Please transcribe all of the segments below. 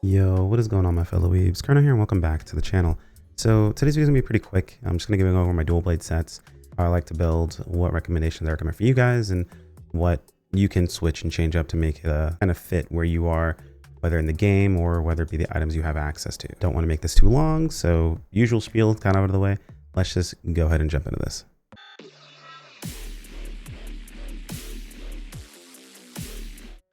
Yo, what is going on, my fellow weebs? Kerno here and welcome back to the channel. So today's video is gonna be pretty quick. I'm just gonna be going over my dual blade sets, how I like to build, what recommendations I recommend for you guys, and what you can switch and change up to make it kind of fit where you are, whether in the game or whether it be the items you have access to. Don't want to make this too long, so usual spiel kind of out of the way. Let's just go ahead and jump into this.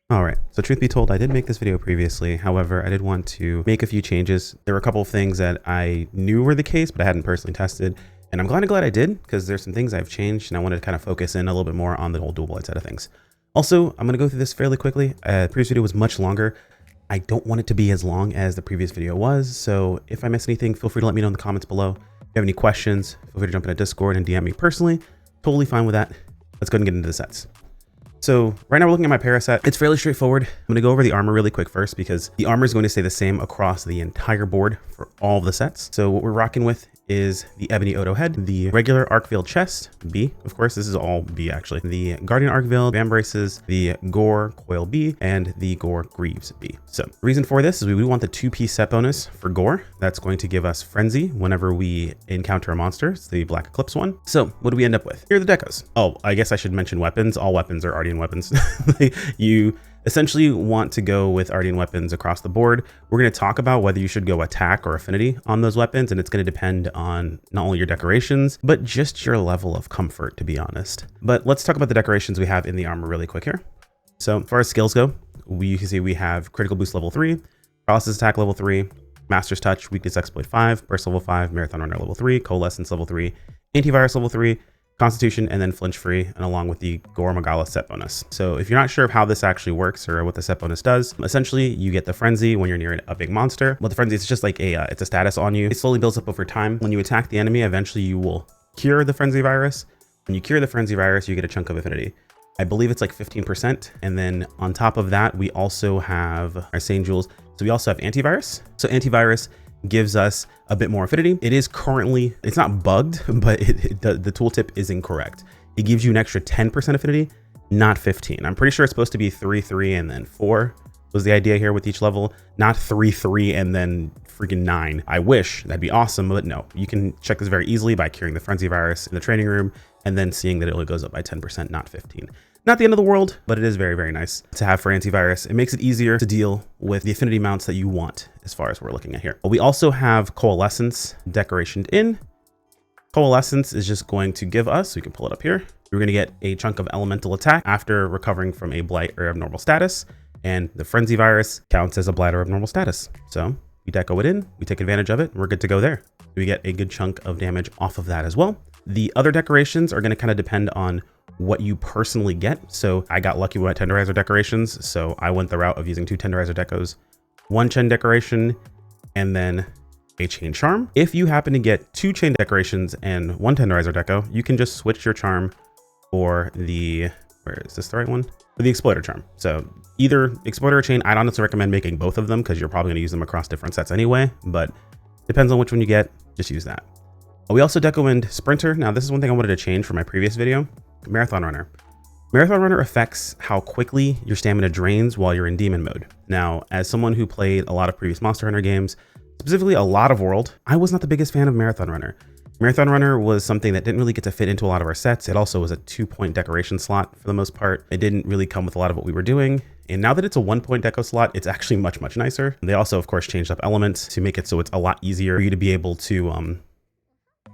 All right, so truth be told, I did make this video previously. However, I did want to make a few changes. There were a couple of things that I knew were the case, but I hadn't personally tested. And I'm glad I did, because there's some things I've changed and I wanted to kind of focus in a little bit more on the whole dual blade side of things. Also, I'm gonna go through this fairly quickly. The previous video was much longer. I don't want it to be as long as the previous video was. So if I miss anything, feel free to let me know in the comments below. If you have any questions, feel free to jump into Discord and DM me personally. Totally fine with that. Let's go ahead and get into the sets. So right now we're looking at my para set. It's fairly straightforward. I'm going to go over the armor really quick first because the armor is going to stay the same across the entire board for all of the sets. So what we're rocking with is the Ebony Odo head, the regular Arc Veil chest, B, of course, this is all B actually, the Guardian Arc Veil, Van Braces, the Gore Coil B, and the Gore Greaves B. So the reason for this is we want the 2-piece set bonus for Gore. That's going to give us Frenzy whenever we encounter a monster. It's the Black Eclipse one. So what do we end up with? Here are the decos. Oh, I guess I should mention weapons. All weapons are Ardian weapons. You essentially want to go with Ardian weapons across the board. We're going to talk about whether you should go attack or affinity on those weapons, and it's going to depend on not only your decorations, but just your level of comfort, to be honest. But let's talk about the decorations we have in the armor really quick here. So as far as skills go, you can see we have critical boost level 3, paralysis attack level 3, master's touch, weakness exploit 5, burst level 5, marathon runner level 3, coalescence level 3, antivirus level 3, Constitution, and then flinch free, and along with the Gore Magala set bonus. So if you're not sure of how this actually works or what the set bonus does, essentially you get the frenzy when you're near a big monster. But the frenzy is just like it's a status on you. It slowly builds up over time. When you attack the enemy, eventually you will cure the frenzy virus. When you cure the frenzy virus, you get a chunk of affinity. I believe it's like 15%. And then on top of that, we also have our Sane Jewels. So we also have antivirus. So antivirus gives us a bit more affinity. It is currently, it's not bugged, but the tooltip is incorrect. It gives you an extra 10% affinity, not 15. I'm pretty sure it's supposed to be 3, 3, and then 4 was the idea here with each level, not 3, 3, and then freaking 9. I wish, that'd be awesome, but no. You can check this very easily by curing the frenzy virus in the training room and then seeing that it only goes up by 10%, not 15. Not the end of the world, but it is very, very nice to have for antivirus. It makes it easier to deal with the affinity mounts that you want as far as we're looking at here. We also have Coalescence decorationed in. Coalescence is just going to give us, we can pull it up here, we're going to get a chunk of elemental attack after recovering from a blight or abnormal status. And the frenzy virus counts as a blight or abnormal status. So we deco it in, we take advantage of it, and we're good to go there. We get a good chunk of damage off of that as well. The other decorations are going to kind of depend on what you personally get. So I got lucky with my tenderizer decorations. So I went the route of using 2 tenderizer decos, 1 chain decoration, and then a chain charm. If you happen to get 2 chain decorations and 1 tenderizer deco, you can just switch your charm for the, where is this the right one? For the exploiter charm. So either exploiter or chain. I'd honestly recommend making both of them because you're probably going to use them across different sets anyway, but depends on which one you get, just use that. We also deco-ind Sprinter. Now this is one thing I wanted to change from my previous video. Marathon Runner. Marathon Runner affects how quickly your stamina drains while you're in demon mode. Now, as someone who played a lot of previous Monster Hunter games, specifically a lot of World, I was not the biggest fan of Marathon Runner. Marathon Runner was something that didn't really get to fit into a lot of our sets. It also was a 2-point decoration slot for the most part. It didn't really come with a lot of what we were doing. And now that it's a 1-point deco slot, it's actually much, much nicer. They also, of course, changed up elements to make it so it's a lot easier for you to be able to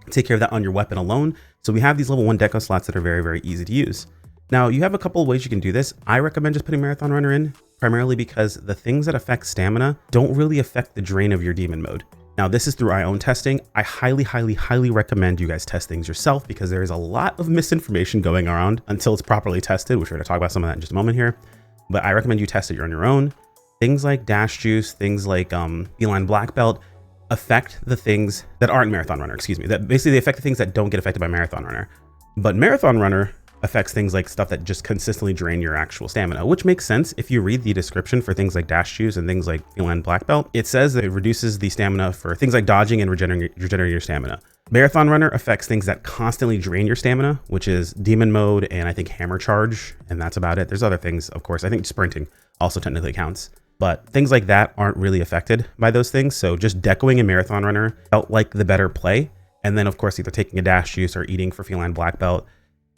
take care of that on your weapon alone. So we have these level 1 deco slots that are very, very easy to use. Now you have a couple of ways you can do this. I recommend just putting Marathon Runner in primarily because the things that affect stamina don't really affect the drain of your demon mode. Now this is through my own testing. I highly, highly, highly recommend you guys test things yourself because there is a lot of misinformation going around until it's properly tested, which we're going to talk about some of that in just a moment here. But I recommend you test it on your own. Things like Dash Juice, things like Beeline Black Belt, affect the things that aren't Marathon Runner, excuse me, that basically they affect the things that don't get affected by Marathon Runner. But Marathon Runner affects things like stuff that just consistently drain your actual stamina, which makes sense. If you read the description for things like Dash Shoes and things like Elan Black Belt, it says that it reduces the stamina for things like dodging and regenerating your stamina. Marathon Runner affects things that constantly drain your stamina, which is Demon Mode and I think Hammer Charge, and that's about it. There's other things, of course. I think Sprinting also technically counts. but things like that aren't really affected by those things. So just decoing a marathon runner felt like the better play. And then of course, either taking a dash juice or eating for feline black belt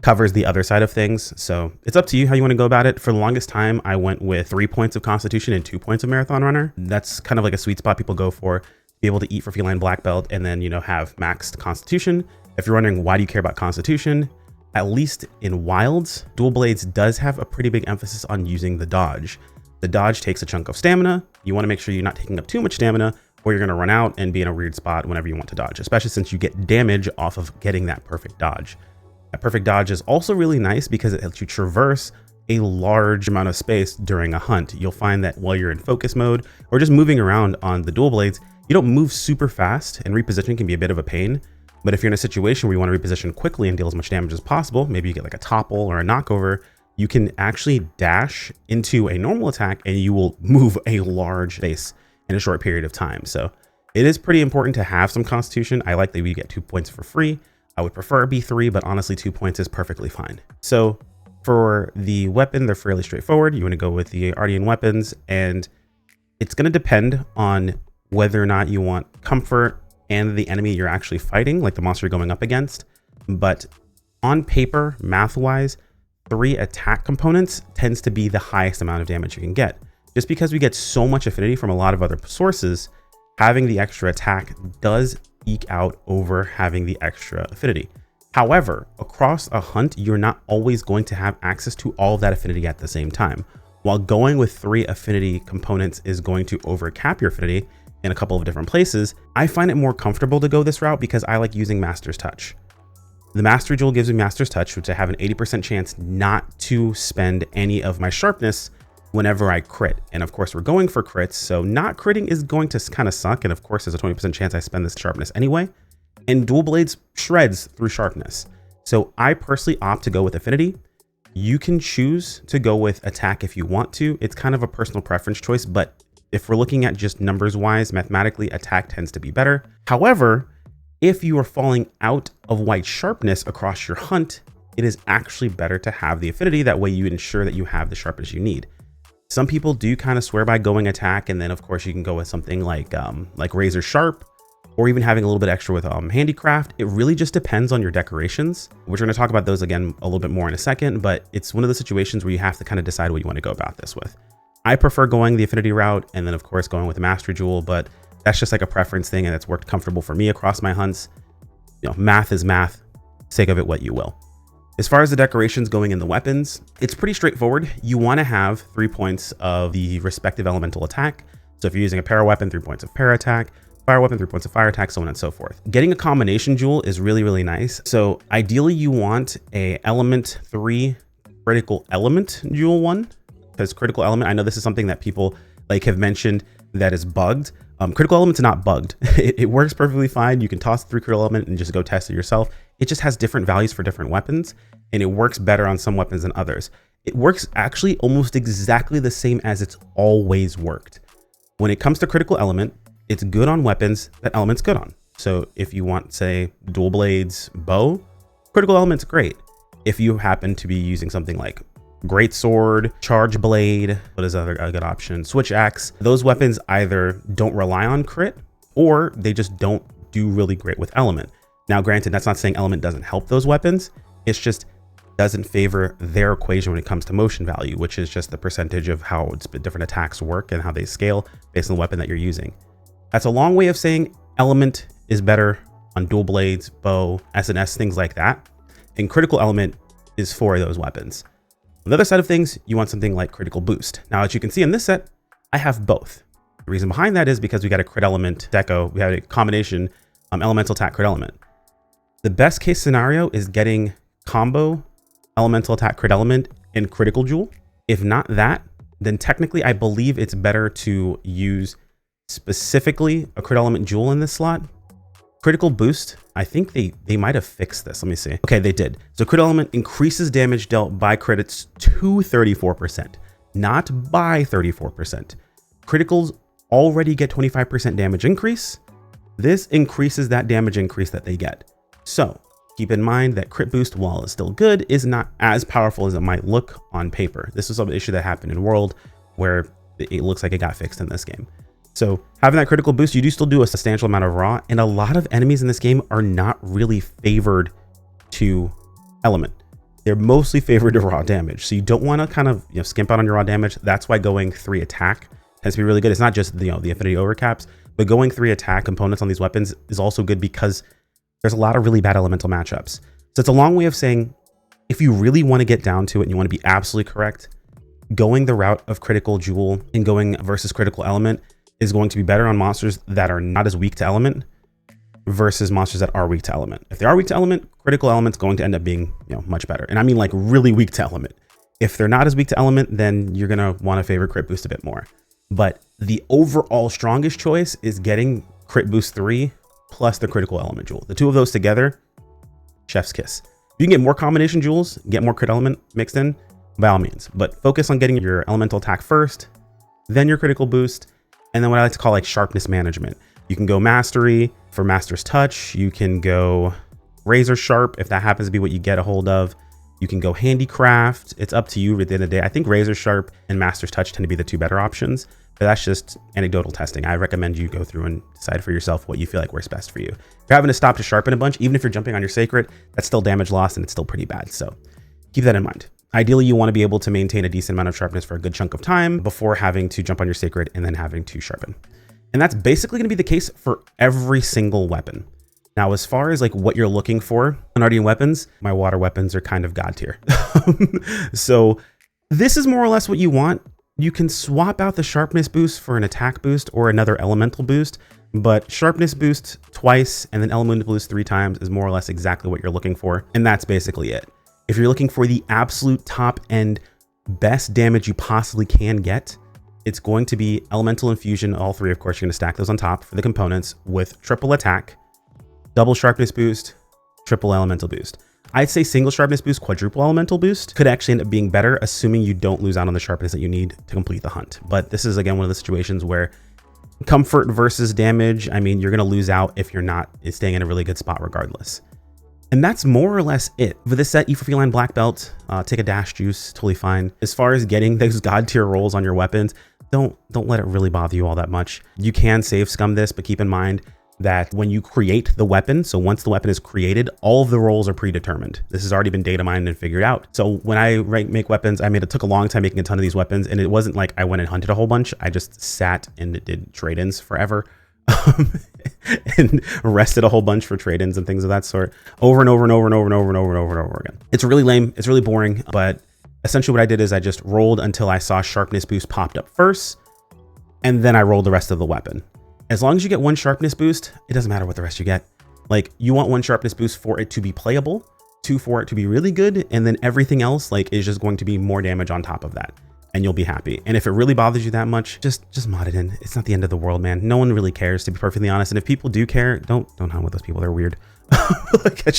covers the other side of things. So it's up to you how you want to go about it. For the longest time, I went with 3 points of constitution and 2 points of marathon runner. That's kind of like a sweet spot people go for, be able to eat for feline black belt and then, have maxed constitution. If you're wondering why do you care about constitution, at least in wilds, dual blades does have a pretty big emphasis on using the dodge. The dodge takes a chunk of stamina. You want to make sure you're not taking up too much stamina or you're going to run out and be in a weird spot whenever you want to dodge, especially since you get damage off of getting that perfect dodge. That perfect dodge is also really nice because it helps you traverse a large amount of space during a hunt. You'll find that while you're in focus mode or just moving around on the dual blades, you don't move super fast and repositioning can be a bit of a pain. But if you're in a situation where you want to reposition quickly and deal as much damage as possible, maybe you get like a topple or a knockover, you can actually dash into a normal attack and you will move a large space in a short period of time. So it is pretty important to have some constitution. I like that we get 2 points for free. I would prefer it be 3, but honestly 2 points is perfectly fine. So for the weapon, they're fairly straightforward. You want to go with the Ardean weapons, and it's going to depend on whether or not you want comfort and the enemy you're actually fighting, like the monster you're going up against. But on paper, math-wise, 3 attack components tends to be the highest amount of damage you can get. Just because we get so much affinity from a lot of other sources, having the extra attack does eke out over having the extra affinity. However, across a hunt, you're not always going to have access to all of that affinity at the same time. While going with 3 affinity components is going to overcap your affinity in a couple of different places, I find it more comfortable to go this route because I like using Master's Touch. The Mastery Jewel gives me Master's Touch, which I have an 80% chance not to spend any of my sharpness whenever I crit. And of course, we're going for crits, so not critting is going to kind of suck. And of course, there's a 20% chance I spend this sharpness anyway. And dual blades shreds through sharpness. So I personally opt to go with affinity. You can choose to go with attack if you want to. It's kind of a personal preference choice, but if we're looking at just numbers wise, mathematically, attack tends to be better. However, if you are falling out of white sharpness across your hunt, it is actually better to have the affinity. That way you ensure that you have the sharpness you need. Some people do kind of swear by going attack, and then of course you can go with something like razor sharp, or even having a little bit extra with handicraft. It really just depends on your decorations. We're going to talk about those again a little bit more in a second, but it's one of the situations where you have to kind of decide what you want to go about this with. I prefer going the affinity route, and then of course going with the Mastery Jewel, but that's just like a preference thing, and it's worked comfortable for me across my hunts. Math is math, sake of it what you will. As far as the decorations going in the weapons, it's pretty straightforward. You want to have 3 points of the respective elemental attack. So if you're using a para weapon, 3 points of para attack, fire weapon, 3 points of fire attack, so on and so forth. Getting a combination jewel is really, really nice. So ideally you want a element 3 critical element jewel one, because critical element, I know this is something that people have mentioned that is bugged. Critical element's not bugged. It works perfectly fine. You can toss the 3 critical element and just go test it yourself. It just has different values for different weapons, and it works better on some weapons than others. It works actually almost exactly the same as it's always worked. When it comes to critical element, it's good on weapons that element's good on. So if you want, say, dual blades, bow, critical element's great. If you happen to be using something like great sword, charge blade, what is a good option? Switch axe. Those weapons either don't rely on crit or they just don't do really great with element. Now, granted, that's not saying element doesn't help those weapons. It's just doesn't favor their equation when it comes to motion value, which is just the percentage of how different attacks work and how they scale based on the weapon that you're using. That's a long way of saying element is better on dual blades, bow, SNS, things like that. And critical element is for those weapons. On the other side of things, you want something like critical boost. Now, as you can see in this set, I have both. The reason behind that is because we got a crit element deco. We have a combination elemental attack crit element. The best case scenario is getting combo elemental attack crit element and critical jewel. If not that, then technically I believe it's better to use specifically a crit element jewel in this slot. Critical boost, I think they might have fixed this. Let me see. Okay, they did. So crit element increases damage dealt by credits to 34%, not by 34%. Criticals already get 25% damage increase. This increases that damage increase that they get. So keep in mind that crit boost, while it's still good, is not as powerful as it might look on paper. This is an issue that happened in World where it looks like it got fixed in this game. So having that critical boost, you do still do a substantial amount of raw, and a lot of enemies in this game are not really favored to element. They're mostly favored to raw damage. So you don't want to kind of, skimp out on your raw damage. That's why going 3 attack tends to be really good. It's not just the affinity overcaps, but going 3 attack components on these weapons is also good because there's a lot of really bad elemental matchups. So it's a long way of saying, if you really want to get down to it and you want to be absolutely correct, going the route of critical jewel and going versus critical element is going to be better on monsters that are not as weak to element versus monsters that are weak to element. If they are weak to element, critical element's going to end up being, much better. And I mean like really weak to element. If they're not as weak to element, then you're going to want to favor crit boost a bit more. But the overall strongest choice is getting crit boost 3 plus the critical element jewel. The two of those together, chef's kiss. If you can get more combination jewels, get more crit element mixed in, by all means, but focus on getting your elemental attack first, then your critical boost, and then what I like to call like sharpness management. You can go mastery for master's touch. You can go razor sharp if that happens to be what you get a hold of. You can go handicraft. It's up to you at the end of the day. I think razor sharp and master's touch tend to be the 2 better options, but that's just anecdotal testing. I recommend you go through and decide for yourself what you feel like works best for you. If you're having to stop to sharpen a bunch, even if you're jumping on your sacred, that's still damage loss and it's still pretty bad. So keep that in mind. Ideally, you want to be able to maintain a decent amount of sharpness for a good chunk of time before having to jump on your sacred and then having to sharpen. And that's basically going to be the case for every single weapon. Now, as far as like what you're looking for on Ardian weapons, my water weapons are kind of god tier. So this is more or less what you want. You can swap out the sharpness boost for an attack boost or another elemental boost, but sharpness boost twice and then elemental boost 3 times is more or less exactly what you're looking for. And that's basically it. If you're looking for the absolute top end best damage you possibly can get, it's going to be elemental infusion. All 3, of course, you're going to stack those on top for the components with triple attack, double sharpness boost, triple elemental boost. I'd say single sharpness boost, quadruple elemental boost could actually end up being better, assuming you don't lose out on the sharpness that you need to complete the hunt. But this is, again, one of the situations where comfort versus damage, I mean, you're going to lose out if you're not staying in a really good spot regardless. And that's more or less it. For this set, E for Feline Black Belt, take a dash juice, totally fine. As far as getting those god tier rolls on your weapons, don't let it really bother you all that much. You can save scum this, but keep in mind that when you create the weapon, so once the weapon is created, all of the rolls are predetermined. This has already been data mined and figured out. So when I make weapons, it took a long time making a ton of these weapons, and it wasn't like I went and hunted a whole bunch. I just sat and did trade-ins forever. And rested a whole bunch for trade-ins and things of that sort over and over and over and over and over and over and over and over again. It's really lame. It's really boring. But essentially what I did is I just rolled until I saw sharpness boost popped up first, and then I rolled the rest of the weapon. As long as you get 1 sharpness boost, it doesn't matter what the rest you get. Like, you want 1 sharpness boost for it to be playable, 2 for it to be really good, and then everything else is just going to be more damage on top of that. And you'll be happy. And if it really bothers you that much, just mod it in. It's not the end of the world, man. No one really cares, to be perfectly honest. And if people do care, don't hunt with those people. They're weird. That's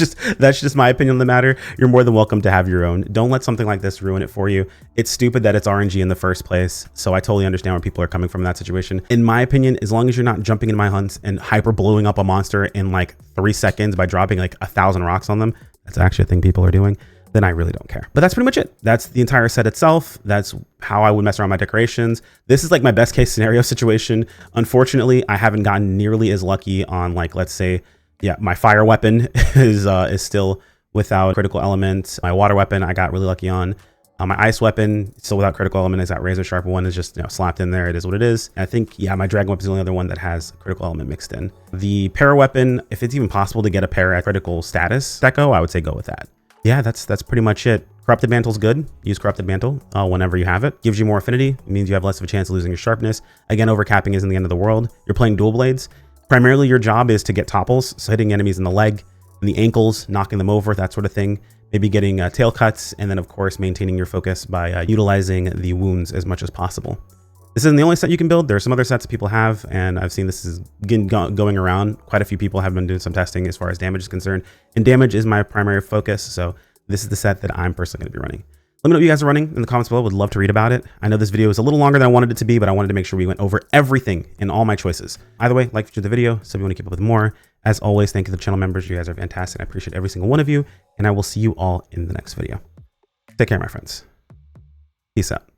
just my opinion on the matter. You're more than welcome to have your own. Don't let something like this ruin it for you. It's stupid that it's RNG in the first place. So I totally understand where people are coming from in that situation. In my opinion, as long as you're not jumping into my hunts and hyper blowing up a monster in like 3 seconds by dropping like 1,000 rocks on them, that's actually a thing people are doing, then I really don't care. But that's pretty much it. That's the entire set itself. That's how I would mess around my decorations. This is like my best case scenario situation. Unfortunately, I haven't gotten nearly as lucky on, like, let's say, yeah, my fire weapon is still without critical element. My water weapon I got really lucky on. My ice weapon still without critical element. Is that razor sharp one is just slapped in there. It is what it is. I think, yeah, my dragon weapon is the only other one that has critical element mixed in. The para weapon, if it's even possible to get a para at critical status deco, I would say go with that. Yeah, that's pretty much it. Corrupted Mantle's good. Use Corrupted Mantle whenever you have it. Gives you more affinity. It means you have less of a chance of losing your sharpness. Again, overcapping isn't the end of the world. You're playing dual blades. Primarily, your job is to get topples, so hitting enemies in the leg, in the ankles, knocking them over, that sort of thing. Maybe getting tail cuts, and then, of course, maintaining your focus by utilizing the wounds as much as possible. This isn't the only set you can build. There are some other sets that people have, and I've seen this is going around. Quite a few people have been doing some testing as far as damage is concerned, and damage is my primary focus, so this is the set that I'm personally going to be running. Let me know what you guys are running in the comments below. Would love to read about it. I know this video is a little longer than I wanted it to be, but I wanted to make sure we went over everything in all my choices. Either way, like the video, so if you want to keep up with more. As always, thank you to the channel members. You guys are fantastic. I appreciate every single one of you, and I will see you all in the next video. Take care, my friends. Peace out.